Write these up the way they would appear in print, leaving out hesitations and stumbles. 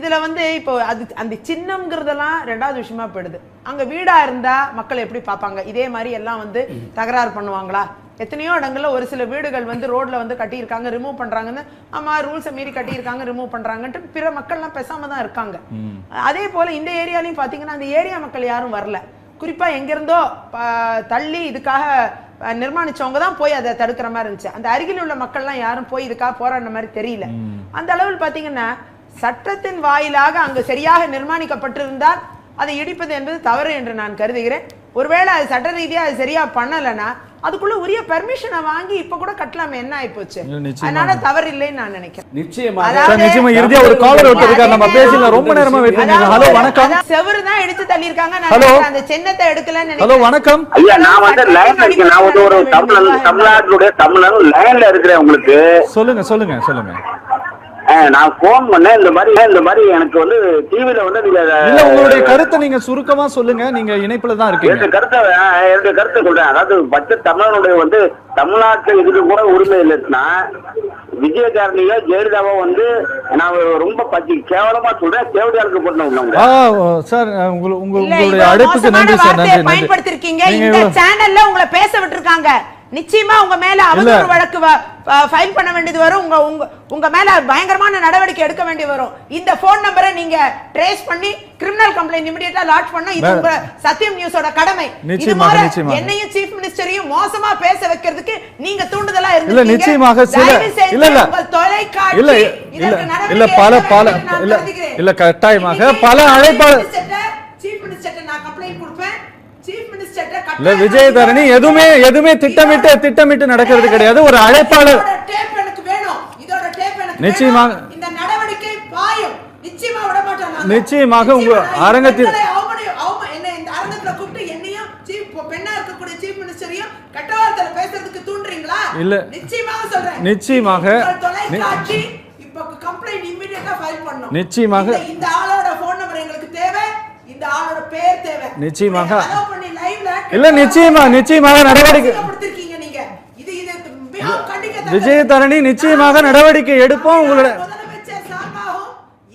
இதுல வந்து இப்போ அது அந்த சின்னம்ங்கிறதெல்லாம் ரெண்டாவது விஷயமா போயிடுது. அங்க வீடா இருந்தா மக்கள் எப்படி பார்ப்பாங்க? இதே மாதிரி எல்லாம் வந்து தகராறு பண்ணுவாங்களா? எத்தனையோ இடங்கள்ல ஒரு சில வீடுகள் வந்து ரோட்ல வந்து கட்டியிருக்காங்க, ரிமூவ் பண்றாங்கன்னு, ஆமா ரூல்ஸை மீறி கட்டியிருக்காங்க, ரிமூவ் பண்றாங்கன்ட்டு பிற மக்கள்லாம் பேசாம தான் இருக்காங்க. அதே போல இந்த ஏரியாலையும் பாத்தீங்கன்னா அந்த ஏரியா மக்கள் யாரும் வரல. குறிப்பா எங்கிருந்தோ தள்ளி இதுக்காக நிர்மாணிச்சவங்க தான் போய் அதை தடுக்கிற மாதிரி இருந்துச்சு. அந்த அருகில் உள்ள மக்கள்லாம் யாரும் போய் இதுக்காக போராடின மாதிரி தெரியல. அந்த அளவில் பாத்தீங்கன்னா சட்டத்தின் வாயிலாக அங்கு சரியாக நிர்மாணிக்கப்பட்டிருந்தால் அதை இடிப்பது என்பது தவறு என்று நான் கருதுகிறேன். ஒருவேளை அது சட்ட ரீதியா அது சரியா பண்ணலன்னா அதுக்குள்ள உரிய பெர்மிஷனை வாங்கி இப்ப கூட கட்டலாமே, என்ன ஆயிப்போச்சு? அதனால தவறு இல்லைன்னு நான் நினைக்கிறேன். நிச்சயமா இறுதியா ஒரு காலர் ஒருத்தர் நம்ம பேசலாம், ரொம்ப நேரமா வெயிட் பண்ணீங்க. ஹலோ வணக்கம். செவரு தான் எடுத்து தள்ளி இருக்காங்க, நான் அந்த சின்னத்தை எடுக்கலன்னு நினைக்கிறேன். ஹலோ வணக்கம் ஐயா, நான் வந்து லைன்ல இருக்கேன். நான் வந்து ஒரு தமிழ்நாட்டுடைய தமிழன் லைன்ல இருக்கிறேன். உங்களுக்கு சொல்லுங்க சொல்லுங்க சொல்லுங்க. நான் போன் பண்ணேன். இந்த மாதிரி எனக்கு வந்து டிவில வந்து இல்ல, உங்களுடைய கருத்தை நீங்க சுருக்கமா சொல்லுங்க. நீங்க இணைப்புல தான் இருக்கீங்க. என்னுடைய கருத்தை சொல்றேன். அதாவது பச்சை தமிழனுடைய வந்து தமிழ்நாட்டுல இதுக்கு கூட உரிமை இல்லைன்னா விஜயகாரணியோ ஜெயலலிதாவோ வந்து நான் ரொம்ப கேவலமா சொல்றேன். கேவடியாளுக்கு போட்டோம் சார். உங்களுடைய அழைப்புக்கு நன்றி சார். நன்றி. பயன்படுத்திருக்கீங்க. இந்த சேனல்ல உங்களை பேச விட்டுருக்காங்க. நிச்சயமா உங்க மேல அவதூறு வழக்கு ஃபைல் பண்ண வேண்டியது வரும். உங்க மேல பயங்கரமான நடவடிக்கை எடுக்க வேண்டி வரும். இந்த போன் நம்பரை நீங்க ட்ரேஸ் பண்ணி கிரிமினல் கம்ப்ளைண்ட் இமிடியேட்டா லாட்ஜ் பண்ண இது உங்க சத்தியம் நியூஸோட கடமை. என்னையும் சீஃப் மினிஸ்டரையும் மோசமா பேச வைக்கிறதுக்கு நீங்க தூண்டுதலா இருந்தீங்க. இல்ல நிச்சயமாக இல்ல கட்டாயமாக பல அழைப்பாளர் சீஃப் மினிஸ்டர் நான் கம்ப்ளைண்ட் கொடுப்பேன். இல்ல விஜயதரணி எதுவுமே திட்டமிட்டு நடக்கிறது கிடையாது. ஒரு அழைப்பாளர் நிச்சயமாக இந்த நடவடிக்கை பாயும். நிச்சயமாக உங்க அரங்கத்தில் இந்த அரங்கத்துல கூப்பிட்டு என்னையும் பெண்ணா இருக்கக்கூடிய சீஃப் மினிஸ்டரையும் கட்டவார்த்தையில பேசுறதுக்கு தூண்டுறீங்களா? இல்ல நிச்சயமாக சொல்றேன். நிச்சயமாக இப்ப கம்ப்ளைண்ட் இமிடியேட்டா ஃபைல் பண்ணனும். நிச்சயமாக இந்த ஆளோட போன் நம்பர் எங்களுக்கு தேவை, இந்த ஆளோட பேர் தேவை. நிச்சயமாக இல்ல நிச்சயமாக நடவடிக்கை விஜயதரணி நிச்சயமாக நடவடிக்கை எடுப்போம். உங்களோட முதலமைச்சர் சார்பாகவும்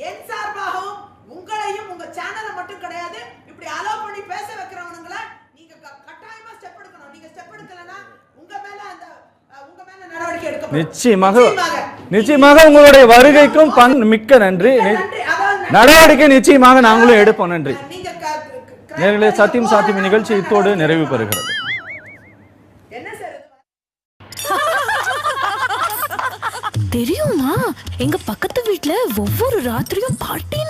என் சார்பாகவும் உங்களையும் உங்க சேனலை மட்டும் கிடையாது இப்படி அலோ பண்ணி பேச வைக்கிறவங்கள நீங்க கட்டாயமா ஸ்டெப் எடுக்கணும். நீங்க ஸ்டெப் எடுக்கலனா உங்க மேல நடவடிக்கை எடுக்கப்படும். நிச்சயமாக உங்களுடைய வருகைக்கும் மிக்க நன்றி. நடவடிக்கை நிச்சயமாக நாங்களும் எடுப்போம். நன்றி. நேர்களே, சத்தியம் சாத்தியம் நிகழ்ச்சி இத்தோடு நிறைவு பெறுகிறது. தெரியுமா, எங்க பக்கத்து வீட்ல ஒவ்வொரு ராத்திரியும் பார்ட்டி